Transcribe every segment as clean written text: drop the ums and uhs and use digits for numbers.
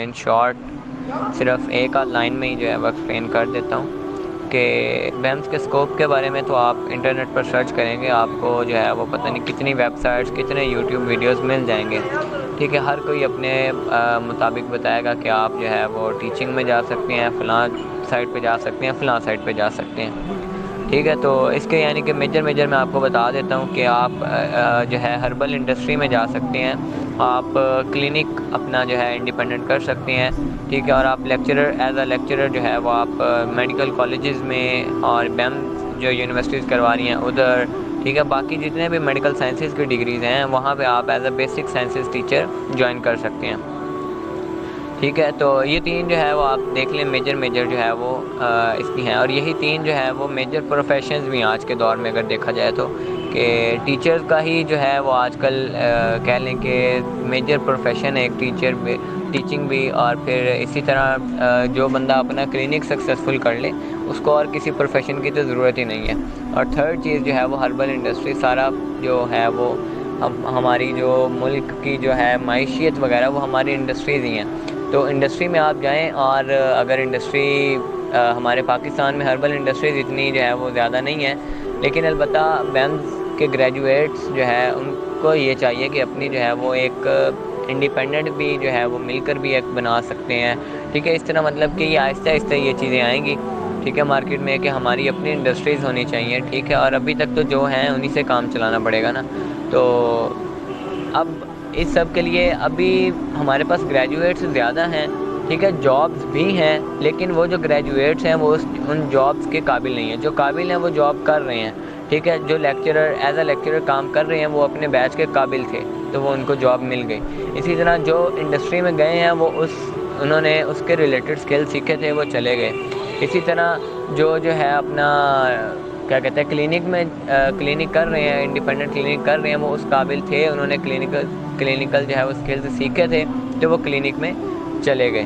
In short صرف ایک آدھ لائن میں ہی جو ہے وہ ایکسپلین کر دیتا ہوں کہ بیمس کے اسکوپ کے بارے میں تو آپ انٹرنیٹ پر سرچ کریں گے، آپ کو جو ہے وہ پتہ نہیں کتنی ویب سائٹس، کتنے یوٹیوب ویڈیوز مل جائیں گے، ٹھیک ہے. ہر کوئی اپنے مطابق بتائے گا کہ آپ جو ہے وہ ٹیچنگ میں جا سکتے ہیں، فلاں سائٹ پہ جا سکتے ہیں، فلاں سائٹ پہ جا سکتے ہیں، ٹھیک ہے. تو اس کے یعنی کہ میجر میں آپ کو بتا دیتا ہوں کہ آپ جو ہے ہربل انڈسٹری میں جا سکتے ہیں، آپ کلینک اپنا جو ہے انڈیپینڈنٹ کر سکتے ہیں، ٹھیک ہے. اور آپ لیکچرر ایز اے لیکچرر جو ہے وہ آپ میڈیکل کالجز میں اور بیم جو یونیورسٹیز کروا رہی ہیں ادھر، ٹھیک ہے. باقی جتنے بھی میڈیکل سائنسز کی ڈگریز ہیں وہاں پہ آپ as a basic sciences teacher join کر سکتے ہیں، ٹھیک ہے. تو یہ تین جو ہے وہ آپ دیکھ لیں میجر جو ہے وہ اس کی ہیں، اور یہی تین جو ہے وہ میجر پروفیشنز بھی ہیں آج کے دور میں اگر دیکھا جائے تو، کہ ٹیچر کا ہی جو ہے وہ آج کل کہہ لیں کہ میجر پروفیشن ہے ایک ٹیچنگ بھی. اور پھر اسی طرح جو بندہ اپنا کلینک سکسیزفل کر لے اس کو اور کسی پروفیشن کی تو ضرورت ہی نہیں ہے. اور تھرڈ چیز جو ہے وہ ہربل انڈسٹری، سارا جو ہے وہ ہماری جو ملک کی جو ہے معیشیت وغیرہ وہ ہماری انڈسٹریز ہی ہیں. تو انڈسٹری میں آپ جائیں، اور اگر انڈسٹری ہمارے پاکستان میں ہربل انڈسٹریز اتنی جو ہے وہ زیادہ نہیں ہے، لیکن البتہ بیمز کے گریجویٹس جو ہے ان کو یہ چاہیے کہ اپنی جو ہے وہ ایک انڈیپینڈنٹ بھی جو ہے وہ مل کر بھی ایک بنا سکتے ہیں، ٹھیک ہے. اس طرح مطلب کہ یہ آہستہ آہستہ یہ چیزیں آئیں گی، ٹھیک ہے، مارکیٹ میں کہ ہماری اپنی انڈسٹریز ہونی چاہیے، ٹھیک ہے. اور ابھی تک تو جو ہیں انہی سے کام چلانا پڑے گا نا. تو اب اس سب کے لیے ابھی ہمارے پاس گریجویٹس زیادہ ہیں، ٹھیک ہے، جابز بھی ہیں، لیکن وہ جو گریجویٹس ہیں وہ ان جابز کے قابل نہیں ہیں. جو قابل ہیں وہ جاب کر رہے ہیں، ٹھیک ہے. جو لیکچرر ایز اے لیکچرر کام کر رہے ہیں وہ اپنے بیچ کے قابل تھے تو وہ ان کو جاب مل گئی. اسی طرح جو انڈسٹری میں گئے ہیں وہ انہوں نے اس کے ریلیٹڈ اسکل سیکھے تھے، وہ چلے گئے. اسی طرح جو ہے اپنا کیا کہتے ہیں کلینک کر رہے ہیں، انڈیپینڈنٹ کلینک کر رہے ہیں، وہ اس قابل تھے، انہوں نے کلینکل جو ہے وہ اسکلز سیکھے تھے تو وہ کلینک میں چلے گئے،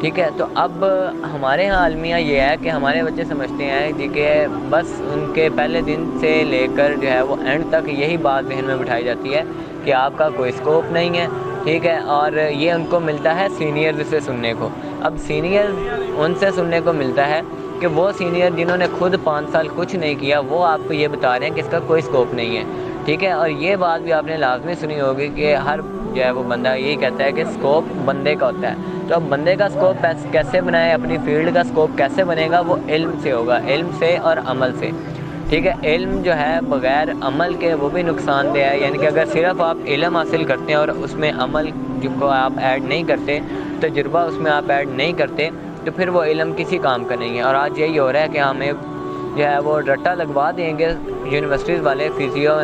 ٹھیک ہے. تو اب ہمارے یہاں المیہ یہ ہے کہ ہمارے بچے سمجھتے ہیں جی کہ بس ان کے پہلے دن سے لے کر جو ہے وہ اینڈ تک یہی بات ذہن میں بٹھائی جاتی ہے کہ آپ کا کوئی اسکوپ نہیں ہے، ٹھیک ہے. اور یہ ان کو ملتا ہے سینئرز سے سننے کو. اب سینئرز ان سے سننے کو ملتا ہے کہ وہ سینئر جنہوں نے خود 5 سال کچھ نہیں کیا وہ آپ کو یہ بتا رہے ہیں کہ اس کا کوئی اسکوپ نہیں ہے، ٹھیک ہے. اور یہ بات بھی آپ نے لازمی سنی ہوگی کہ ہر جو ہے وہ بندہ یہی کہتا ہے کہ اسکوپ بندے کا ہوتا ہے. تو اب بندے کا اسکوپ کیسے بنائے، اپنی فیلڈ کا اسکوپ کیسے بنے گا، وہ علم سے ہوگا، علم سے اور عمل سے، ٹھیک ہے. علم جو ہے بغیر عمل کے وہ بھی نقصان دہ ہے. یعنی کہ اگر صرف آپ علم حاصل کرتے ہیں اور اس میں عمل کو آپ ایڈ نہیں کرتے، تجربہ اس میں آپ ایڈ نہیں کرتے، تو پھر وہ علم کسی کام کا نہیں ہے. اور آج یہی ہو رہا ہے کہ ہمیں جو ہے وہ رٹا لگوا دیں گے یونیورسٹیز والے، فزیو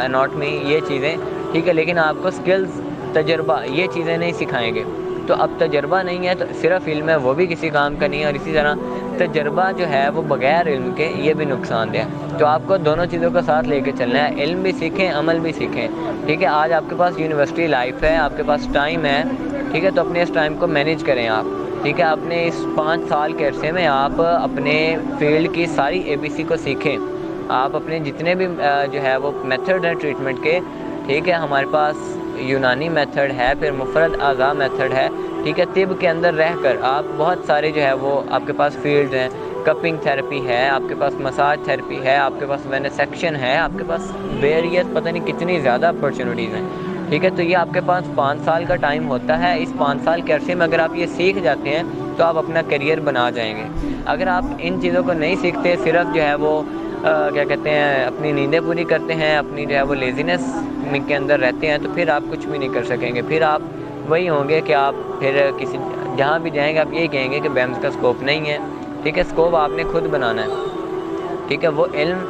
اناٹمی یہ چیزیں، ٹھیک ہے، لیکن آپ کو سکلز، تجربہ، یہ چیزیں نہیں سکھائیں گے. تو اب تجربہ نہیں ہے تو صرف علم ہے وہ بھی کسی کام کا نہیں ہے. اور اسی طرح تجربہ جو ہے وہ بغیر علم کے یہ بھی نقصان دہ ہے. تو آپ کو دونوں چیزوں کو ساتھ لے کے چلنا ہے، علم بھی سیکھیں، عمل بھی سیکھیں، ٹھیک ہے. آج آپ کے پاس یونیورسٹی لائف ہے، آپ کے پاس ٹائم ہے، ٹھیک ہے. تو اپنے اس ٹائم کو مینیج کریں آپ، ٹھیک ہے. اپنے اس 5 سال کے عرصے میں آپ اپنے فیلڈ کی ساری ABC کو سیکھیں. آپ اپنے جتنے بھی جو ہے وہ میتھڈ ہیں ٹریٹمنٹ کے، ٹھیک ہے. ہمارے پاس یونانی میتھڈ ہے، پھر مفرد اعضاء میتھڈ ہے، ٹھیک ہے. طب کے اندر رہ کر آپ بہت سارے جو ہے وہ آپ کے پاس فیلڈ ہیں. کپنگ تھیراپی ہے آپ کے پاس، مساج تھیراپی ہے آپ کے پاس، وینیسیکشن ہے آپ کے پاس، ویریس پتہ نہیں کتنی زیادہ اپرچونیٹیز ہیں، ٹھیک ہے. تو یہ آپ کے پاس 5 سال کا ٹائم ہوتا ہے. اس 5 سال کے عرصے میں اگر آپ یہ سیکھ جاتے ہیں تو آپ اپنا کیریئر بنا جائیں گے. اگر آپ ان چیزوں کو نہیں سیکھتے، صرف جو ہے وہ کیا کہتے ہیں اپنی نیندیں پوری کرتے ہیں، اپنی جو ہے وہ لیزینس کے اندر رہتے ہیں، تو پھر آپ کچھ بھی نہیں کر سکیں گے. پھر آپ وہی ہوں گے کہ آپ پھر کسی جہاں بھی جائیں گے آپ یہی کہیں گے کہ بیمز کا اسکوپ نہیں ہے، ٹھیک ہے. اسکوپ آپ نے خود بنانا ہے، ٹھیک ہے. وہ علم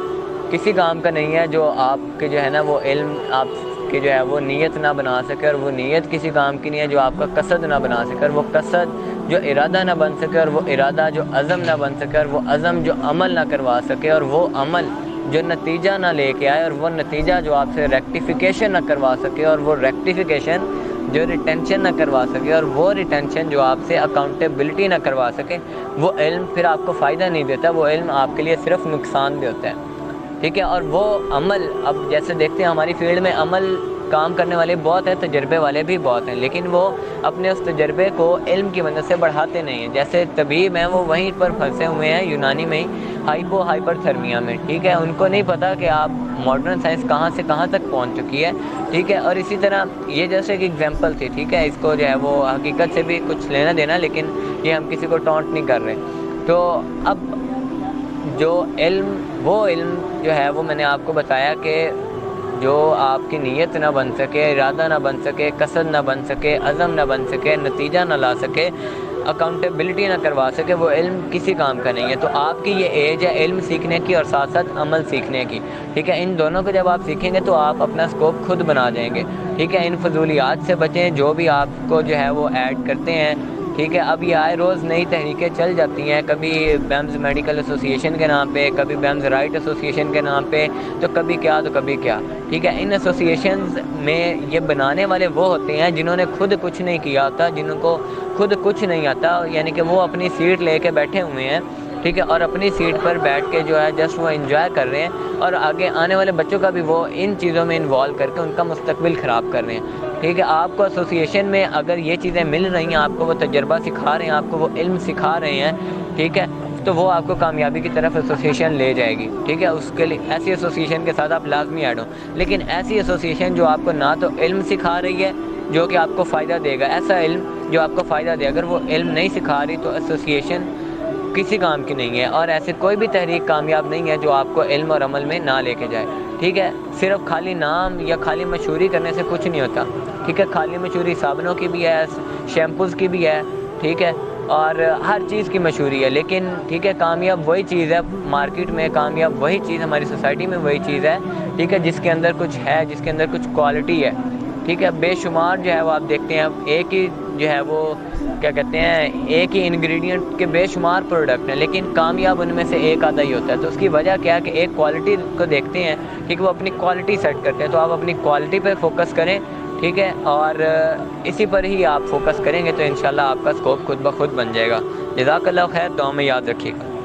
کسی کام کا نہیں ہے جو آپ کے جو ہے نا وہ علم آپ کہ جو ہے وہ نیت نہ بنا سکے، اور وہ نیت کسی کام کی نہیں ہے جو آپ کا قصد نہ بنا سکے، اور وہ قصد جو ارادہ نہ بن سکے، اور وہ ارادہ جو عزم نہ بن سکے، اور وہ عزم جو عمل نہ کروا سکے، اور وہ عمل جو نتیجہ نہ لے کے آئے، اور وہ نتیجہ جو آپ سے ریکٹیفیکیشن نہ کروا سکے، اور وہ ریکٹیفیکیشن جو ریٹینشن نہ کروا سکے، اور وہ ریٹینشن جو آپ سے اکاؤنٹیبلٹی نہ کروا سکے، وہ علم پھر آپ کو فائدہ نہیں دیتا. وہ علم آپ کے لیے صرف نقصان دہ ہوتا ہے، ٹھیک ہے. اور وہ عمل، اب جیسے دیکھتے ہیں ہماری فیلڈ میں عمل کام کرنے والے بہت ہیں، تجربے والے بھی بہت ہیں، لیکن وہ اپنے اس تجربے کو علم کی مدد سے بڑھاتے نہیں ہیں. جیسے طبیب ہیں وہ وہیں پر پھنسے ہوئے ہیں یونانی میں ہی، ہائپر تھرمیا میں. ٹھیک ہے، ان کو نہیں پتہ کہ آپ ماڈرن سائنس کہاں سے کہاں تک پہنچ چکی ہے. ٹھیک ہے، اور اسی طرح یہ جیسے ایک ایگزامپل تھی. ٹھیک ہے، اس کو جو ہے وہ حقیقت سے بھی کچھ لینا دینا، لیکن یہ ہم کسی کو ٹونٹ نہیں کر رہے. تو اب جو علم، وہ علم جو ہے وہ میں نے آپ کو بتایا کہ جو آپ کی نیت نہ بن سکے، ارادہ نہ بن سکے، قصد نہ بن سکے، عزم نہ بن سکے، نتیجہ نہ لا سکے، اکاؤنٹیبلٹی نہ کروا سکے، وہ علم کسی کام کا نہیں ہے. تو آپ کی یہ ایج ہے علم سیکھنے کی اور ساتھ ساتھ عمل سیکھنے کی. ٹھیک ہے، ان دونوں کو جب آپ سیکھیں گے تو آپ اپنا اسکوپ خود بنا دیں گے. ٹھیک ہے، ان فضولیات سے بچیں جو بھی آپ کو جو ہے وہ ایڈ کرتے ہیں. ٹھیک ہے، اب یہ آئے روز نئی تحریکیں چل جاتی ہیں، کبھی بیمز میڈیکل ایسوسی ایشن کے نام پہ، کبھی بیمز رائٹ ایسوسی ایشن کے نام پہ، تو کبھی کیا تو کبھی کیا. ٹھیک ہے، ان ایسوسی ایشنز میں یہ بنانے والے وہ ہوتے ہیں جنہوں نے خود کچھ نہیں کیا ہوتا، جنہوں کو خود کچھ نہیں آتا، یعنی کہ وہ اپنی سیٹ لے کے بیٹھے ہوئے ہیں. ٹھیک ہے، اور اپنی سیٹ پر بیٹھ کے جو ہے جسٹ وہ انجوائے کر رہے ہیں، اور آگے آنے والے بچوں کا بھی وہ ان چیزوں میں انوالو کر کے ان کا مستقبل خراب کر رہے ہیں. ٹھیک ہے، آپ کو ایسوسی ایشن میں اگر یہ چیزیں مل رہی ہیں، آپ کو وہ تجربہ سکھا رہے ہیں، آپ کو وہ علم سکھا رہے ہیں. ٹھیک ہے، تو وہ آپ کو کامیابی کی طرف ایسوسی ایشن لے جائے گی. ٹھیک ہے، اس کے لیے ایسی ایسوسی ایشن کے ساتھ آپ لازمی ایڈ ہوں. لیکن ایسی ایسوسی ایشن جو آپ کو نہ تو علم سکھا رہی ہے جو کہ آپ کو فائدہ دے گا، ایسا علم جو آپ کو فائدہ دے، اگر وہ علم نہیں سکھا رہی تو ایسوسی ایشن کسی کام کی نہیں ہے. اور ایسے کوئی بھی تحریک کامیاب نہیں ہے جو آپ کو علم اور عمل میں نہ لے کے جائے. ٹھیک ہے، صرف خالی نام یا خالی مشہوری کرنے سے کچھ نہیں ہوتا. ٹھیک ہے، خالی مشہوری صابنوں کی بھی ہے، شیمپوز کی بھی ہے. ٹھیک ہے، اور ہر چیز کی مشہوری ہے، لیکن ٹھیک ہے کامیاب وہی چیز ہے مارکیٹ میں، کامیاب وہی چیز ہماری سوسائٹی میں وہی چیز ہے. ٹھیک ہے، جس کے اندر کچھ ہے، جس کے اندر کچھ کوالٹی ہے. ٹھیک ہے، بے شمار جو ہے وہ آپ دیکھتے ہیں ایک ہی جو ہے وہ کیا کہتے ہیں، ایک ہی انگریڈینٹ کے بے شمار پروڈکٹ ہیں، لیکن کامیاب ان میں سے ایک آدھا ہی ہوتا ہے. تو اس کی وجہ کیا ہے کہ ایک کوالٹی کو دیکھتے ہیں. ٹھیک ہے، وہ اپنی کوالٹی سیٹ کرتے ہیں. تو آپ اپنی کوالٹی پہ فوکس کریں. ٹھیک ہے، اور اسی پر ہی آپ فوکس کریں گے تو انشاءاللہ آپ کا اسکوپ خود بخود بن جائے گا. جزاک اللہ خیر، دعا میں یاد رکھیے گا.